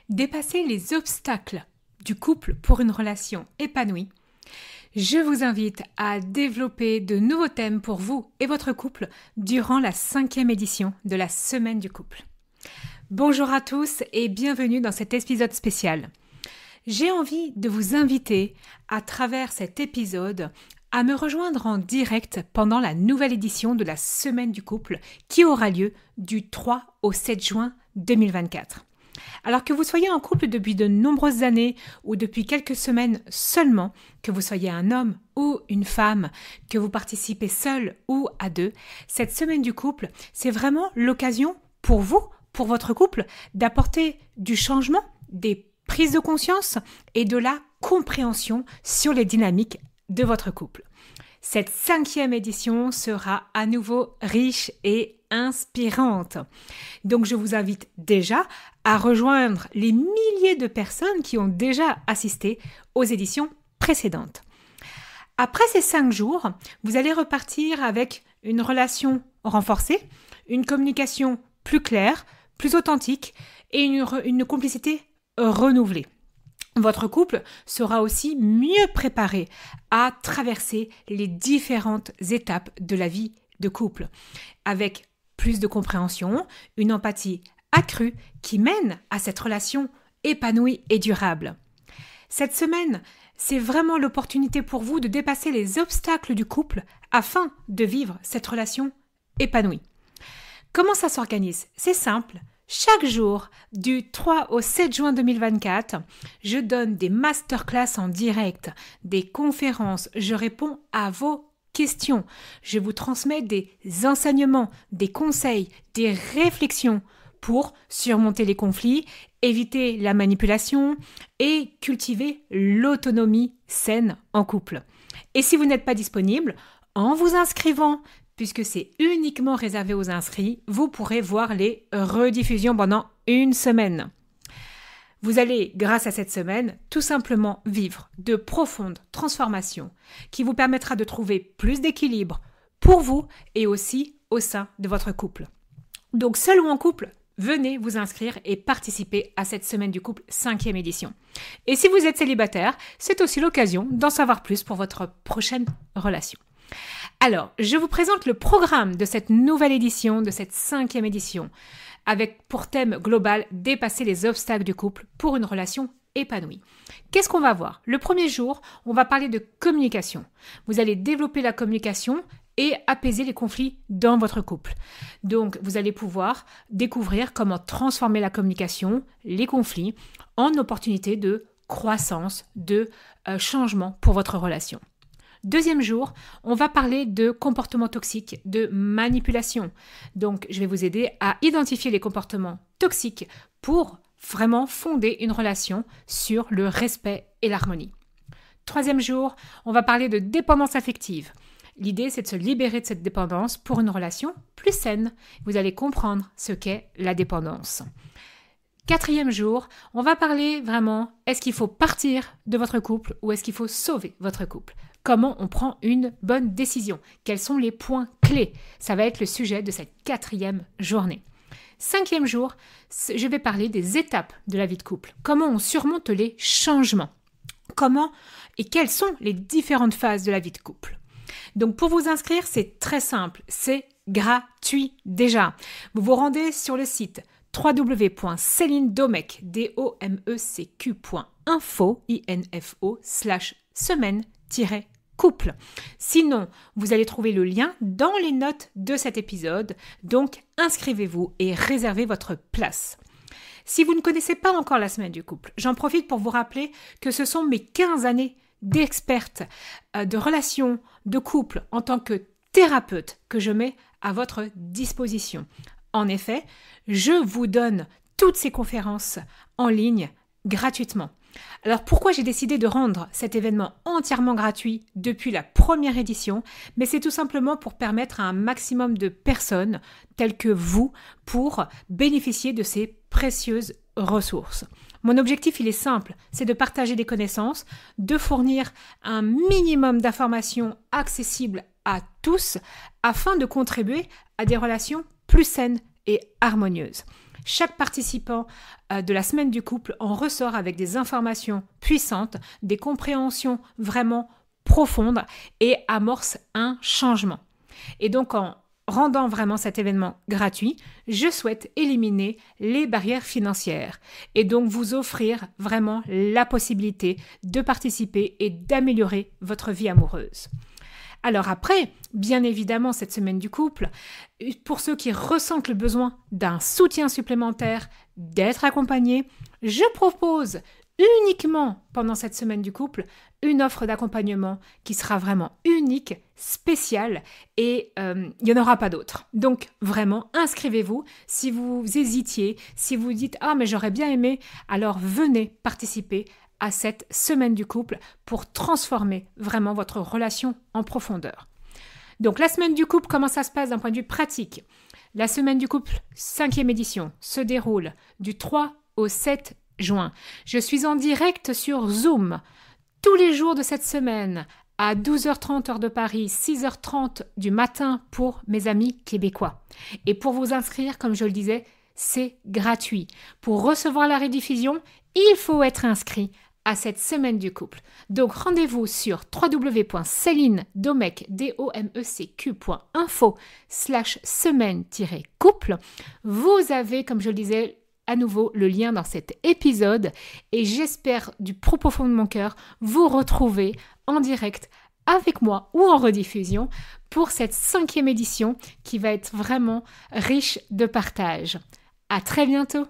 dépasser les obstacles du couple pour une relation épanouie, je vous invite à développer de nouveaux thèmes pour vous et votre couple durant la 5e édition de la Semaine du couple. Bonjour à tous et bienvenue dans cet épisode spécial. J'ai envie de vous inviter à travers cet épisode à me rejoindre en direct pendant la nouvelle édition de la Semaine du couple qui aura lieu du 3 au 7 juin 2024. Alors que vous soyez en couple depuis de nombreuses années ou depuis quelques semaines seulement, que vous soyez un homme ou une femme, que vous participez seul ou à deux, cette Semaine du couple, c'est vraiment l'occasion pour vous, pour votre couple, d'apporter du changement, des prises de conscience et de la compréhension sur les dynamiques de votre couple. Cette 5e édition sera à nouveau riche et inspirante. Donc je vous invite déjà à rejoindre les milliers de personnes qui ont déjà assisté aux éditions précédentes. Après ces 5 jours, vous allez repartir avec une relation renforcée, une communication plus claire, plus authentique et une complicité renouvelée. Votre couple sera aussi mieux préparé à traverser les différentes étapes de la vie de couple, avec plus de compréhension, une empathie accrue qui mène à cette relation épanouie et durable. Cette semaine, c'est vraiment l'opportunité pour vous de dépasser les obstacles du couple afin de vivre cette relation épanouie. Comment ça s'organise ? C'est simple. Chaque jour, du 3 au 7 juin 2024, je donne des masterclass en direct, des conférences, je réponds à vos questions, je vous transmets des enseignements, des conseils, des réflexions pour surmonter les conflits, éviter la manipulation et cultiver l'autonomie saine en couple. Et si vous n'êtes pas disponible, en vous inscrivant, puisque c'est uniquement réservé aux inscrits, vous pourrez voir les rediffusions pendant une semaine. Vous allez, grâce à cette semaine, tout simplement vivre de profondes transformations qui vous permettra de trouver plus d'équilibre pour vous et aussi au sein de votre couple. Donc, seul ou en couple, venez vous inscrire et participer à cette Semaine du couple 5e édition. Et si vous êtes célibataire, c'est aussi l'occasion d'en savoir plus pour votre prochaine relation. Alors, je vous présente le programme de cette nouvelle édition, de cette 5e édition, avec pour thème global « Dépasser les obstacles du couple pour une relation épanouie ». Qu'est-ce qu'on va voir ? Le premier jour, on va parler de communication. Vous allez développer la communication et apaiser les conflits dans votre couple. Donc, vous allez pouvoir découvrir comment transformer la communication, les conflits, en opportunité de croissance, de changement pour votre relation. Deuxième jour, on va parler de comportements toxiques, de manipulation. Donc, je vais vous aider à identifier les comportements toxiques pour vraiment fonder une relation sur le respect et l'harmonie. Troisième jour, on va parler de dépendance affective. L'idée, c'est de se libérer de cette dépendance pour une relation plus saine. Vous allez comprendre ce qu'est la dépendance. Quatrième jour, on va parler vraiment, est-ce qu'il faut partir de votre couple ou est-ce qu'il faut sauver votre couple ? Comment on prend une bonne décision ? Quels sont les points clés ? Ça va être le sujet de cette 4e journée. 5e jour, je vais parler des étapes de la vie de couple. Comment on surmonte les changements ? Comment et quelles sont les différentes phases de la vie de couple ? Donc pour vous inscrire, c'est très simple, c'est gratuit déjà. Vous vous rendez sur le site www.celinedomec.info/semaine-couple. Sinon, vous allez trouver le lien dans les notes de cet épisode, donc inscrivez-vous et réservez votre place. Si vous ne connaissez pas encore la Semaine du couple, j'en profite pour vous rappeler que ce sont mes 15 années d'experte de relations, de couple en tant que thérapeute que je mets à votre disposition. En effet, je vous donne toutes ces conférences en ligne gratuitement. Alors pourquoi j'ai décidé de rendre cet événement entièrement gratuit depuis la première édition ? Mais c'est tout simplement pour permettre à un maximum de personnes telles que vous pour bénéficier de ces précieuses ressources. Mon objectif, il est simple, c'est de partager des connaissances, de fournir un minimum d'informations accessibles à tous afin de contribuer à des relations plus saines et harmonieuses. Chaque participant de la semaine du couple en ressort avec des informations puissantes, des compréhensions vraiment profondes et amorce un changement. Et donc en rendant vraiment cet événement gratuit, je souhaite éliminer les barrières financières et donc vous offrir vraiment la possibilité de participer et d'améliorer votre vie amoureuse. Alors après, bien évidemment, cette semaine du couple, pour ceux qui ressentent le besoin d'un soutien supplémentaire, d'être accompagnés, je propose uniquement pendant cette semaine du couple une offre d'accompagnement qui sera vraiment unique, spéciale et il n'y en aura pas d'autre. Donc vraiment, inscrivez-vous. Si vous hésitiez, si vous dites « Ah mais j'aurais bien aimé », alors venez participer à cette semaine du couple pour transformer vraiment votre relation en profondeur. Donc la semaine du couple, comment ça se passe d'un point de vue pratique? La semaine du couple, 5e édition, se déroule du 3 au 7 juin. Je suis en direct sur Zoom tous les jours de cette semaine à 12h30 heure de Paris, 6h30 du matin pour mes amis québécois. Et pour vous inscrire, comme je le disais, c'est gratuit. Pour recevoir la rediffusion, il faut être inscrit à cette semaine du couple. Donc rendez-vous sur www.celinedomecq.info/semaine-couple. Vous avez, comme je le disais, à nouveau le lien dans cet épisode et j'espère du plus profond de mon cœur vous retrouver en direct avec moi ou en rediffusion pour cette 5e édition qui va être vraiment riche de partage. À très bientôt!